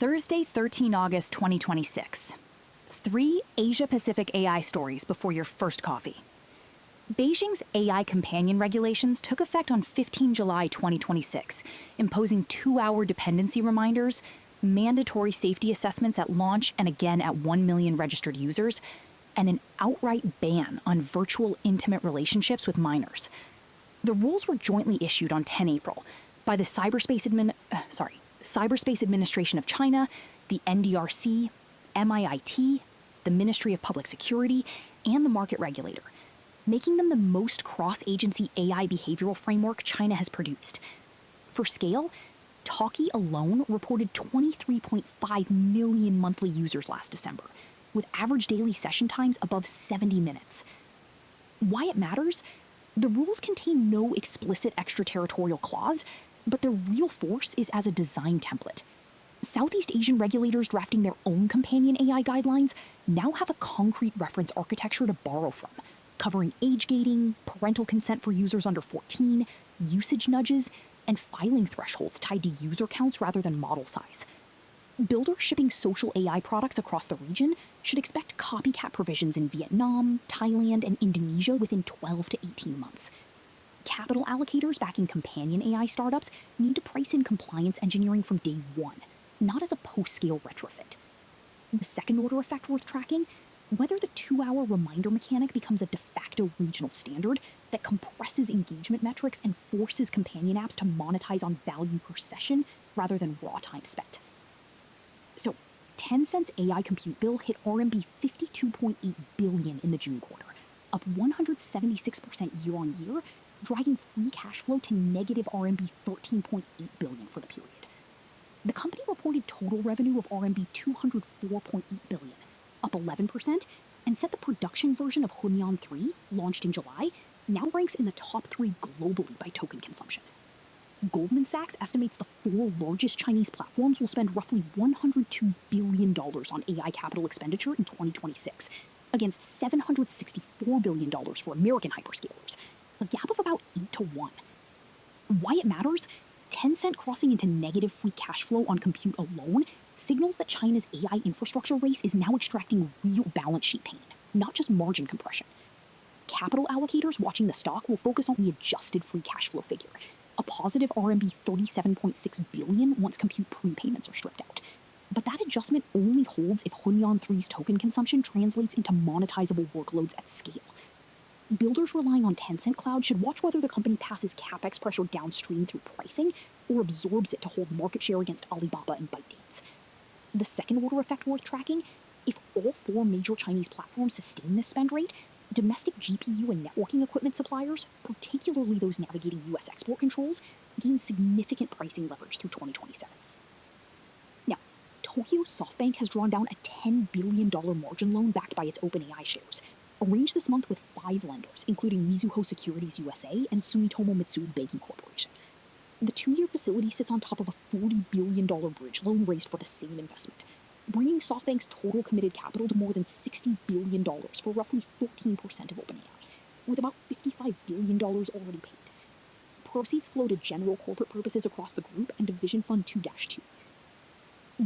Thursday, 13 August 2026. 3 Asia-Pacific AI stories before your first coffee. Beijing's AI companion regulations took effect on 15 July 2026, imposing 2-hour dependency reminders, mandatory safety assessments at launch and again at 1 million registered users, and an outright ban on virtual intimate relationships with minors. The rules were jointly issued on 10 April by the Cyberspace Administration of China, the NDRC, MIIT, the Ministry of Public Security, and the market regulator, making them the most cross-agency AI behavioral framework China has produced. For scale, Talkie alone reported 23.5 million monthly users last December, with average daily session times above 70 minutes. Why it matters? The rules contain no explicit extraterritorial clause, but their real force is as a design template. Southeast Asian regulators drafting their own companion AI guidelines now have a concrete reference architecture to borrow from, covering age gating, parental consent for users under 14, usage nudges, and filing thresholds tied to user counts rather than model size. Builders shipping social AI products across the region should expect copycat provisions in Vietnam, Thailand, and Indonesia within 12 to 18 months. Capital allocators backing companion AI startups need to price in compliance engineering from day one, not as a post-scale retrofit. The second-order effect worth tracking: whether the 2-hour reminder mechanic becomes a de facto regional standard that compresses engagement metrics and forces companion apps to monetize on value per session rather than raw time spent. So, Tencent's AI compute bill hit RMB 52.8 billion in the June quarter, up 176% year-on-year, dragging free cash flow to negative RMB 13.8 billion for the period. The company reported total revenue of RMB 204.8 billion, up 11%, and said the production version of Hunyan 3, launched in July, now ranks in the top 3 globally by token consumption. Goldman Sachs estimates the 4 largest Chinese platforms will spend roughly $102 billion on AI capital expenditure in 2026, against $764 billion for American hyperscalers, a gap of about 8 to 1. Why it matters? Tencent crossing into negative free cash flow on compute alone signals that China's AI infrastructure race is now extracting real balance sheet pain, not just margin compression. Capital allocators watching the stock will focus on the adjusted free cash flow figure, a positive RMB 37.6 billion once compute prepayments are stripped out. But that adjustment only holds if Hunyan 3's token consumption translates into monetizable workloads at scale. Builders relying on Tencent Cloud should watch whether the company passes capex pressure downstream through pricing or absorbs it to hold market share against Alibaba and ByteDance. The second-order effect worth tracking: if all 4 major Chinese platforms sustain this spend rate, domestic GPU and networking equipment suppliers, particularly those navigating US export controls, gain significant pricing leverage through 2027. Now, Tokyo's SoftBank has drawn down a $10 billion margin loan backed by its OpenAI shares, arranged this month with 5 lenders, including Mizuho Securities USA and Sumitomo Mitsui Banking Corporation. The 2-year facility sits on top of a $40 billion bridge loan raised for the same investment, bringing SoftBank's total committed capital to more than $60 billion for roughly 14% of OpenAI, with about $55 billion already paid. Proceeds flow to general corporate purposes across the group and Division Fund 2-2.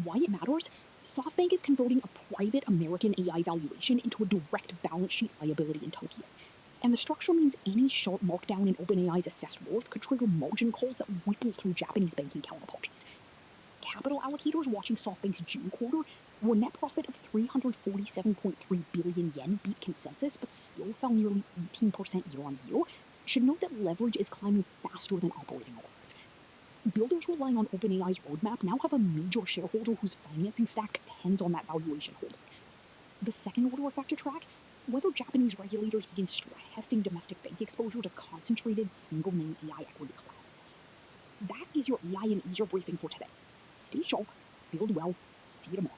Why it matters? SoftBank is converting a private American AI valuation into a direct balance sheet liability in Tokyo, and the structure means any sharp markdown in OpenAI's assessed worth could trigger margin calls that ripple through Japanese banking counterparties. Capital allocators watching SoftBank's June quarter, where net profit of 347.3 billion yen beat consensus but still fell nearly 18% year-on-year, should note that leverage is climbing faster than operating earnings. Builders relying on OpenAI's roadmap now have a major shareholder whose financing stack depends on that valuation holding. The second-order effect to track: whether Japanese regulators begin stress testing domestic bank exposure to concentrated single-name AI equity cloud. That is your AI in Asia briefing for today. Stay sharp, build well, see you tomorrow.